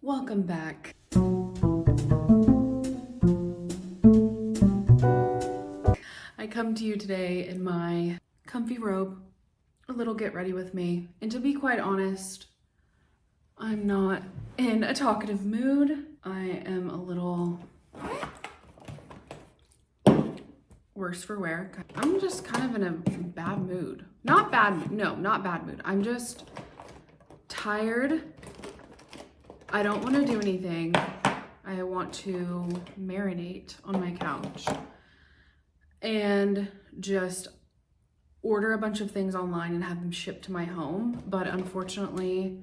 Welcome back. I come to you today in my comfy robe, a little get ready with me. And to be quite honest, I'm not in a talkative mood. I am a little worse for wear. I'm just kind of in a bad mood. Not bad mood. I'm just tired. I don't want to do anything. I want to marinate on my couch and just order a bunch of things online and have them shipped to my home. But unfortunately,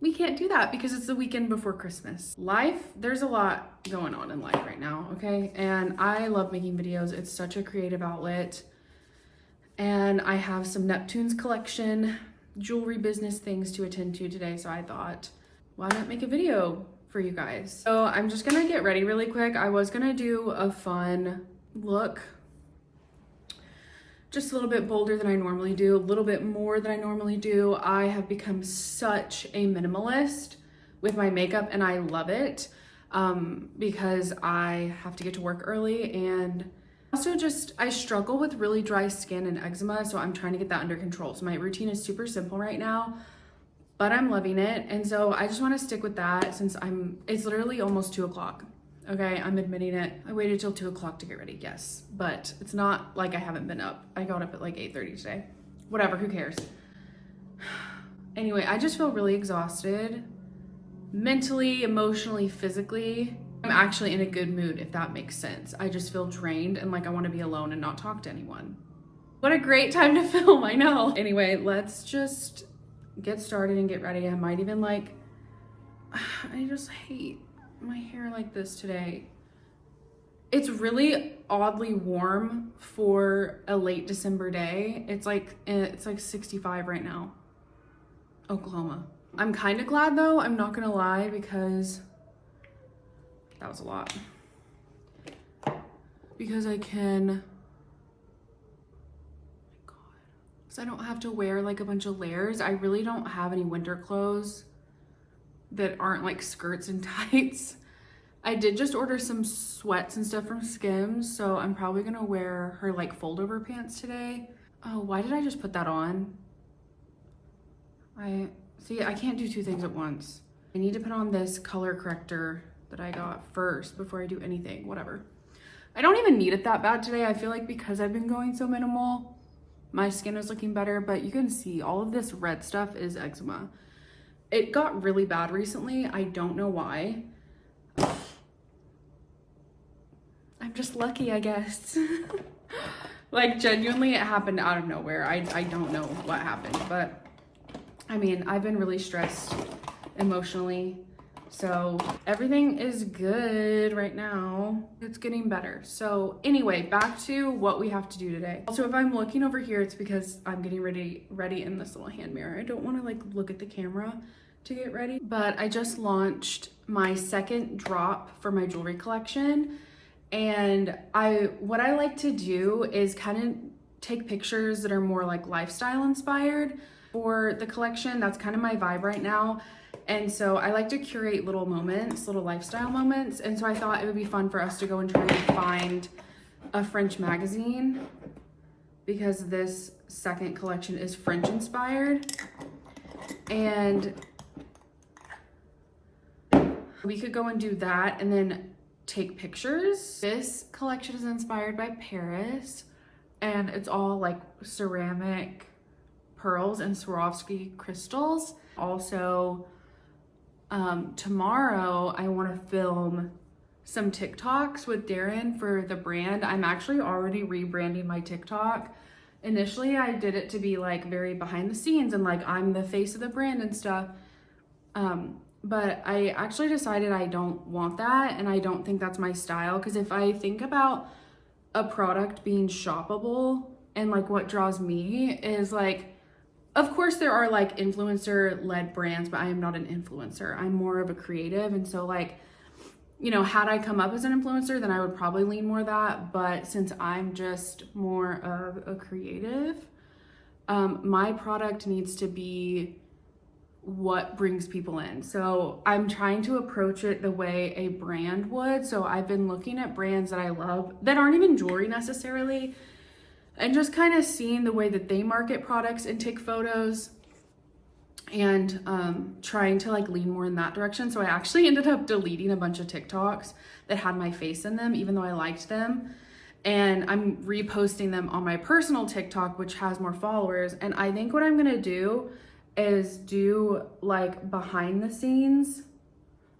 we can't do that because it's the weekend before Christmas. There's a lot going on in life right now, okay? And I love making videos. It's such a creative outlet. And I have some Neptune's collection jewelry business things to attend to today, so I thought, why not make a video for you guys? So I'm just gonna get ready really quick. I was gonna do a fun look, just a little bit bolder than I normally do, a little bit more than I normally do. I have become such a minimalist with my makeup and I love it because I have to get to work early, and also I struggle with really dry skin and eczema, so I'm trying to get that under control. So my routine is super simple right now, but I'm loving it. And so I just want to stick with that since it's literally almost 2 o'clock. Okay, I'm admitting it. I waited till 2 o'clock to get ready, yes. But it's not like I haven't been up. I got up at like 8:30 today. Whatever, who cares? Anyway, I just feel really exhausted. Mentally, emotionally, physically. I'm actually in a good mood, if that makes sense. I just feel drained and like I want to be alone and not talk to anyone. What a great time to film, I know. Anyway, let's just get started and get ready. I might even I just hate my hair like this today. It's really oddly warm for a late December day. It's like 65 right now, Oklahoma. I'm kind of glad though, I'm not gonna lie, because that was a lot. Because I can, I don't have to wear like a bunch of layers. I really don't have any winter clothes that aren't like skirts and tights. I did just order some sweats and stuff from Skims, so I'm probably gonna wear her like fold over pants today. Oh, why did I just put that on? I can't do two things at once. I need to put on this color corrector that I got first before I do anything, whatever. I don't even need it that bad today. I feel like because I've been going so minimal, my skin is looking better, but you can see all of this red stuff is eczema. It got really bad recently. I don't know why. I'm just lucky, I guess. Like genuinely, it happened out of nowhere. I don't know what happened, but I mean, I've been really stressed emotionally. So everything is good right now. It's getting better. So anyway, back to what we have to do today. Also, if I'm looking over here, it's because I'm getting ready in this little hand mirror. I don't want to like look at the camera to get ready, but I just launched my second drop for my jewelry collection. And what I like to do is kind of take pictures that are more like lifestyle inspired for the collection. That's kind of my vibe right now. And so I like to curate little moments, little lifestyle moments. And so I thought it would be fun for us to go and try and find a French magazine, because this second collection is French inspired. And we could go and do that and then take pictures. This collection is inspired by Paris, and it's all like ceramic pearls and Swarovski crystals. Also, tomorrow I want to film some TikToks with Darren for the brand. I'm actually already rebranding my TikTok. Initially, I did it to be like very behind the scenes and like I'm the face of the brand and stuff. But I actually decided I don't want that, and I don't think that's my style, because if I think about a product being shoppable and like what draws me is like, of course there are like influencer led brands, but I am not an influencer. I'm more of a creative. And so like, you know, had I come up as an influencer, then I would probably lean more that. But since I'm just more of a creative, my product needs to be what brings people in. So I'm trying to approach it the way a brand would. So I've been looking at brands that I love that aren't even jewelry necessarily, and just kind of seeing the way that they market products and take photos, and trying to like lean more in that direction. So I actually ended up deleting a bunch of TikToks that had my face in them, even though I liked them. And I'm reposting them on my personal TikTok, which has more followers. And I think what I'm gonna do is do like behind the scenes.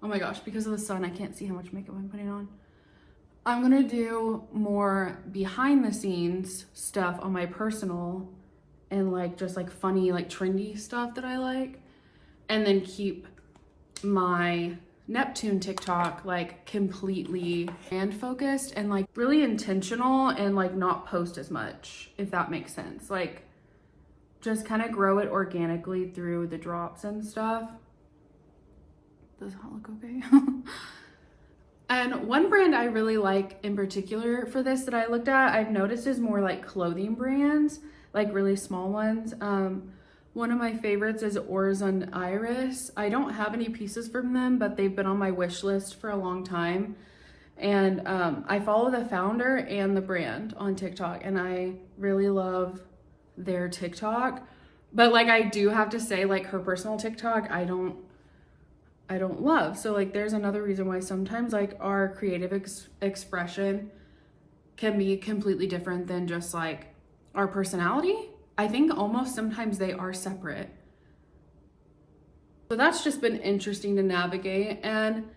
Oh my gosh, because of the sun, I can't see how much makeup I'm putting on. I'm gonna do more behind the scenes stuff on my personal, and like just like funny, like trendy stuff that I like. And then keep my Neptune TikTok like completely brand focused and like really intentional, and like not post as much, if that makes sense. Like just kind of grow it organically through the drops and stuff. Does that look okay? And one brand I really like in particular for this that I looked at, I've noticed is more like clothing brands, like really small ones. One of my favorites is Orzon Iris. I don't have any pieces from them, but they've been on my wish list for a long time. And I follow the founder and the brand on TikTok, and I really love their TikTok. But like I do have to say, like her personal TikTok, I don't love. So like there's another reason why sometimes like our creative expression can be completely different than just like our personality. I think almost sometimes they are separate. So that's just been interesting to navigate. And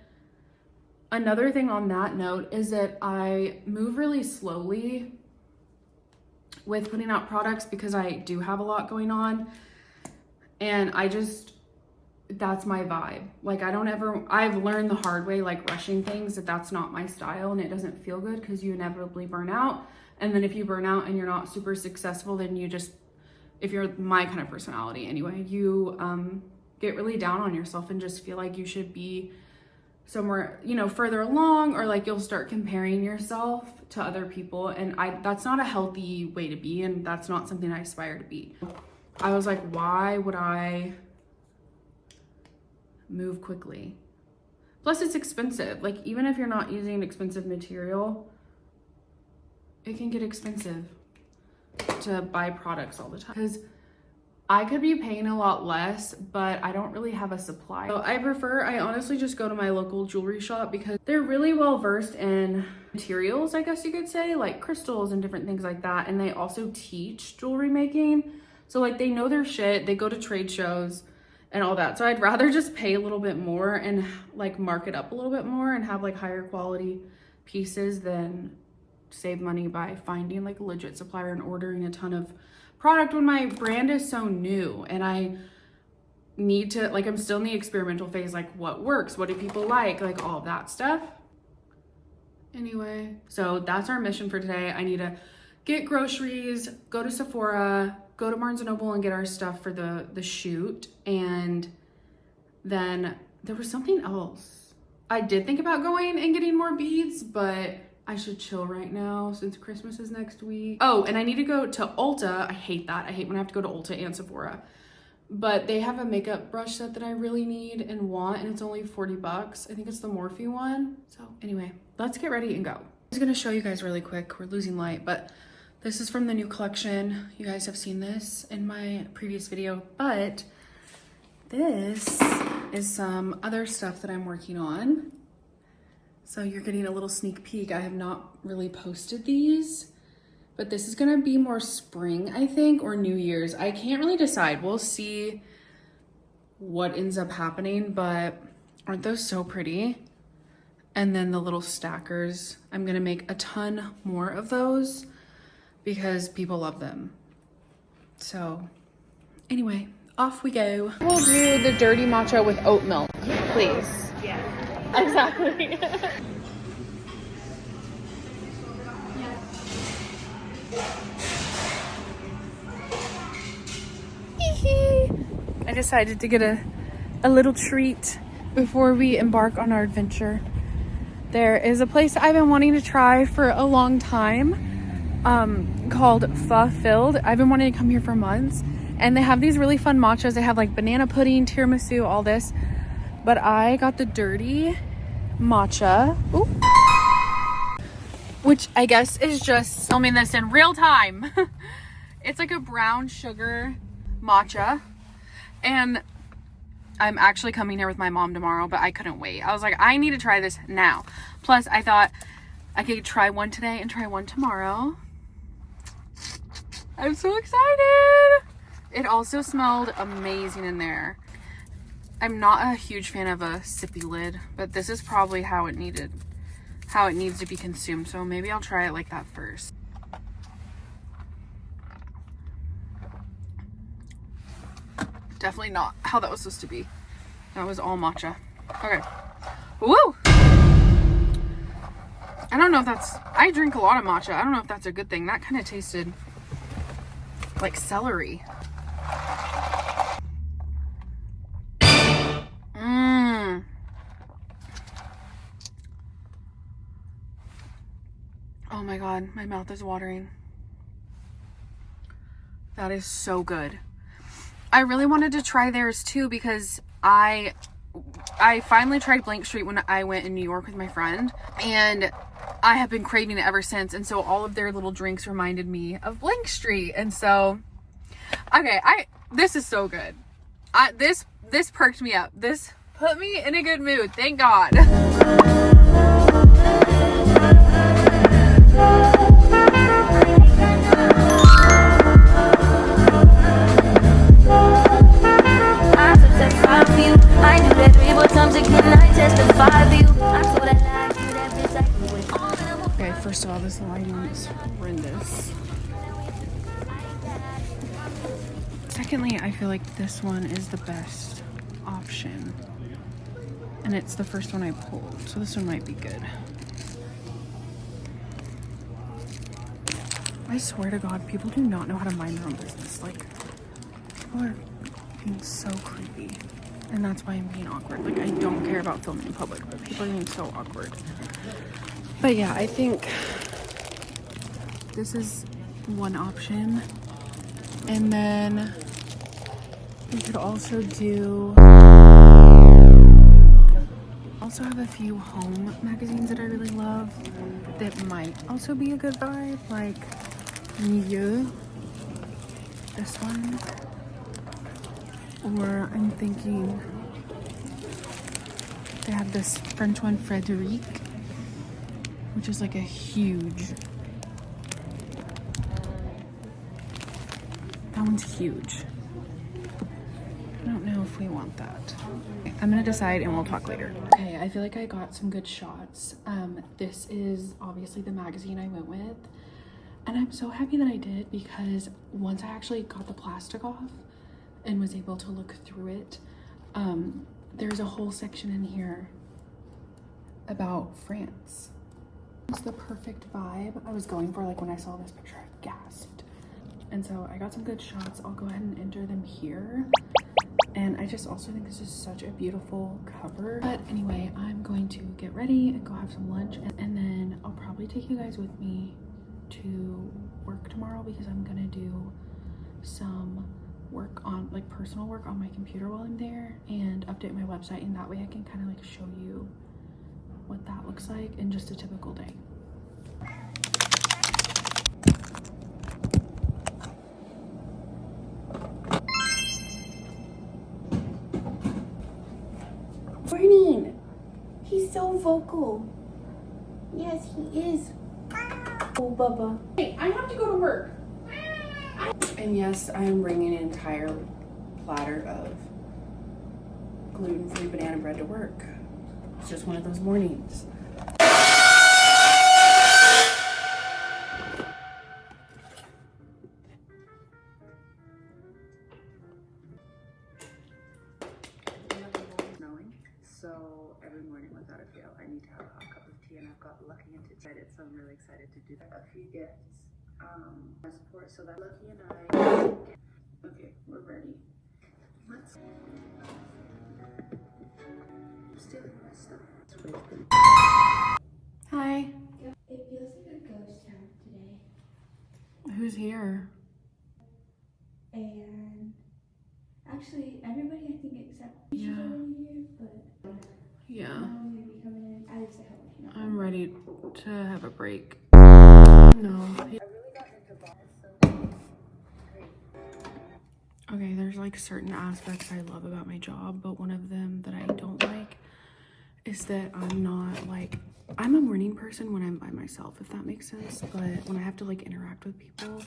another thing on that note is that I move really slowly with putting out products because I do have a lot going on. And that's my vibe. Like I've learned the hard way, like rushing things, that's not my style, and it doesn't feel good because you inevitably burn out. And then if you burn out and you're not super successful, then if you're my kind of personality anyway, you get really down on yourself and just feel like you should be somewhere, further along, or like you'll start comparing yourself to other people. And that's not a healthy way to be, and that's not something I aspire to be. I was like, why would I move quickly? Plus it's expensive. Like even if you're not using expensive material, it can get expensive to buy products all the time, because I could be paying a lot less, but I don't really have a supply. So I honestly just go to my local jewelry shop because they're really well versed in materials, I guess you could say, like crystals and different things like that. And they also teach jewelry making. So like they know their shit, they go to trade shows and all that. So I'd rather just pay a little bit more and like mark it up a little bit more and have like higher quality pieces than save money by finding like a legit supplier and ordering a ton of product when my brand is so new. And I need to, like, I'm still in the experimental phase, like what works, what do people like all of that stuff. Anyway, so that's our mission for today. I need to get groceries, go to Sephora, go to Barnes & Noble and get our stuff for the shoot. And then there was something else. I did think about going and getting more beads, but I should chill right now since Christmas is next week. Oh, and I need to go to Ulta. I hate that. I hate when I have to go to Ulta and Sephora. But they have a makeup brush set that I really need and want, and it's only 40 bucks. I think it's the Morphe one. So anyway, let's get ready and go. I'm just gonna show you guys really quick. We're losing light, but this is from the new collection. You guys have seen this in my previous video, but this is some other stuff that I'm working on. So you're getting a little sneak peek. I have not really posted these, but this is gonna be more spring, I think, or New Year's. I can't really decide. We'll see what ends up happening, but aren't those so pretty? And then the little stackers, I'm gonna make a ton more of those because people love them. So anyway, off we go. We'll do the dirty matcha with oat milk, please. Yeah. Exactly. I decided to get a little treat before we embark on our adventure. There is a place I've been wanting to try for a long time called Pho Filled. I've been wanting to come here for months, And they have these really fun matchas. They have like banana pudding, tiramisu, all this. But I got the dirty matcha. Ooh. Which I guess is just filming this in real time. It's like a brown sugar matcha. And I'm actually coming here with my mom tomorrow, but I couldn't wait. I was like, I need to try this now. Plus, I thought I could try one today and try one tomorrow. I'm so excited. It also smelled amazing in there. I'm not a huge fan of a sippy lid, but this is probably how it needs to be consumed. So maybe I'll try it like that first. Definitely not how that was supposed to be. That was all matcha. Okay. Woo! I don't know if that's... I drink a lot of matcha. I don't know if that's a good thing. That kind of tasted like celery. Mmm. Oh my god, my mouth is watering. That is so good. I really wanted to try theirs too because I finally tried Blank Street when I went in New York with my friend, and I have been craving it ever since. And so all of their little drinks reminded me of Blank Street. And so, okay, this is so good. This perked me up. This put me in a good mood. Thank God. Okay, first of all, this lighting is horrendous. Secondly, I feel like this one is the best option. And it's the first one I pulled, so this one might be good. I swear to God, people do not know how to mind their own business. Like, people are being so creepy. And that's why I'm being awkward. Like, I don't care about filming in public, but people are being so awkward. But yeah, I think this is one option. And then we could also do... also have a few home magazines that I really love that might also be a good vibe, like Milieu, this one, or I'm thinking they have this French one, Frédéric, which is like a huge, that one's huge. I don't know if we want that. Okay, I'm gonna decide and we'll talk later. Okay, I feel like I got some good shots. This is obviously the magazine I went with, and I'm so happy that I did because once I actually got the plastic off and was able to look through it, there's a whole section in here about France. It's the perfect vibe I was going for. Like when I saw this picture, I gasped. And so I got some good shots. I'll go ahead and enter them here. And I just also think this is such a beautiful cover. But anyway, I'm going to get ready and go have some lunch. And then I'll probably take you guys with me to work tomorrow because I'm gonna do some work on, like, personal work on my computer while I'm there and update my website. And that way I can kind of like show you what that looks like in just a typical day. Morning. He's so vocal. Yes, he is. Oh, Bubba. Hey, I have to go to work. And yes, I am bringing an entire platter of gluten-free banana bread to work. It's just one of those mornings. So every morning without a fail, I need to have a hot cup of tea, and I've got Lucky and excited, so I'm really excited to do that. A few gifts, my support, so that Lucky and I. Okay, we're ready. Let's. I'm stealing my stuff. Hi. It feels like a ghost town today. Who's here? And Yeah. Now I'm gonna be coming in. At least I hope you know. I'm ready to have a break. No. Okay, there's like certain aspects I love about my job, but one of them that I don't like is that I'm a morning person when I'm by myself, if that makes sense. But when I have to like interact with people,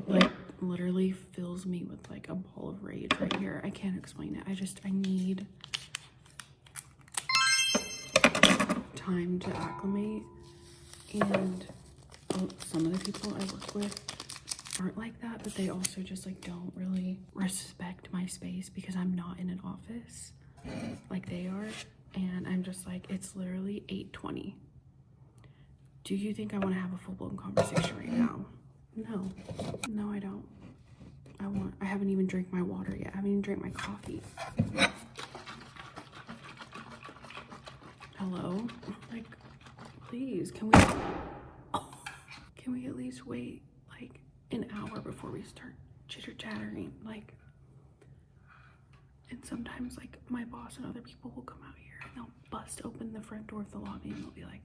like literally fills me with like a ball of rage right here. I can't explain it. I need time to acclimate. And some of the people I work with aren't like that, but they also just like don't really respect my space because I'm not in an office like they are. And I'm just like, it's literally 8:20. Do you think I want to have a full-blown conversation right now? No, I don't. I haven't even drank my water yet. I haven't even drank my coffee. Hello? Like, please, can we at least wait like an hour before we start chitter-chattering? Like, and sometimes like my boss and other people will come out here and they'll bust open the front door of the lobby and they'll be like,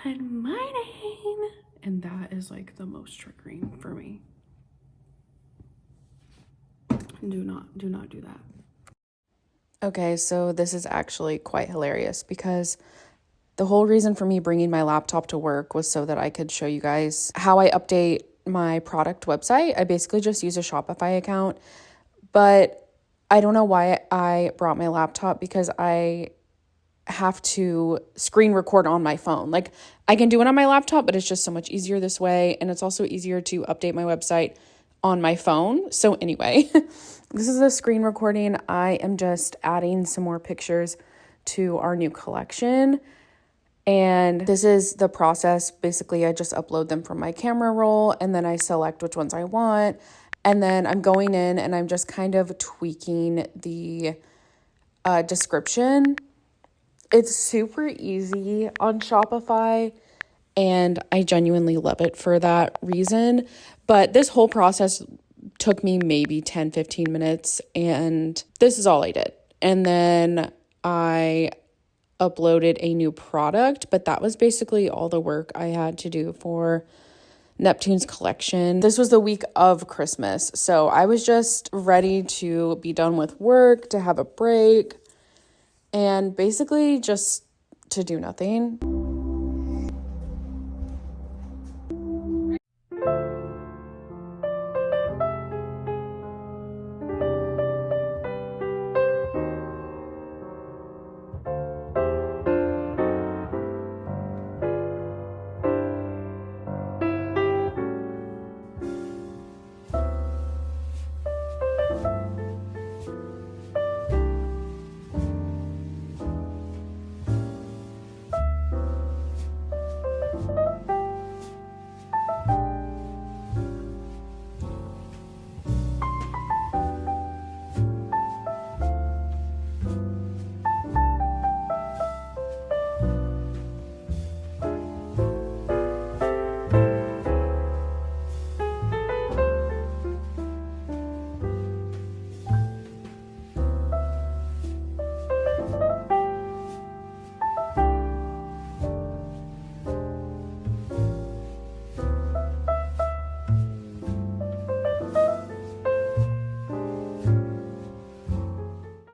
"Good morning," and that is like the most triggering for me. Do not do that. Okay, so this is actually quite hilarious because the whole reason for me bringing my laptop to work was so that I could show you guys how I update my product website. I basically just use a Shopify account, but I don't know why I brought my laptop because I have to screen record on my phone. Like, I can do it on my laptop, but it's just so much easier this way. And it's also easier to update my website on my phone. So anyway, this is a screen recording. I am just adding some more pictures to our new collection. And this is the process. Basically, I just upload them from my camera roll and then I select which ones I want. And then I'm going in and I'm just kind of tweaking the description. It's super easy on Shopify and I genuinely love it for that reason. But this whole process took me maybe 10-15 minutes and this is all I did. And then I uploaded a new product, but that was basically all the work I had to do for Neptune's collection. This was the week of Christmas, so I was just ready to be done with work, to have a break, and basically just to do nothing.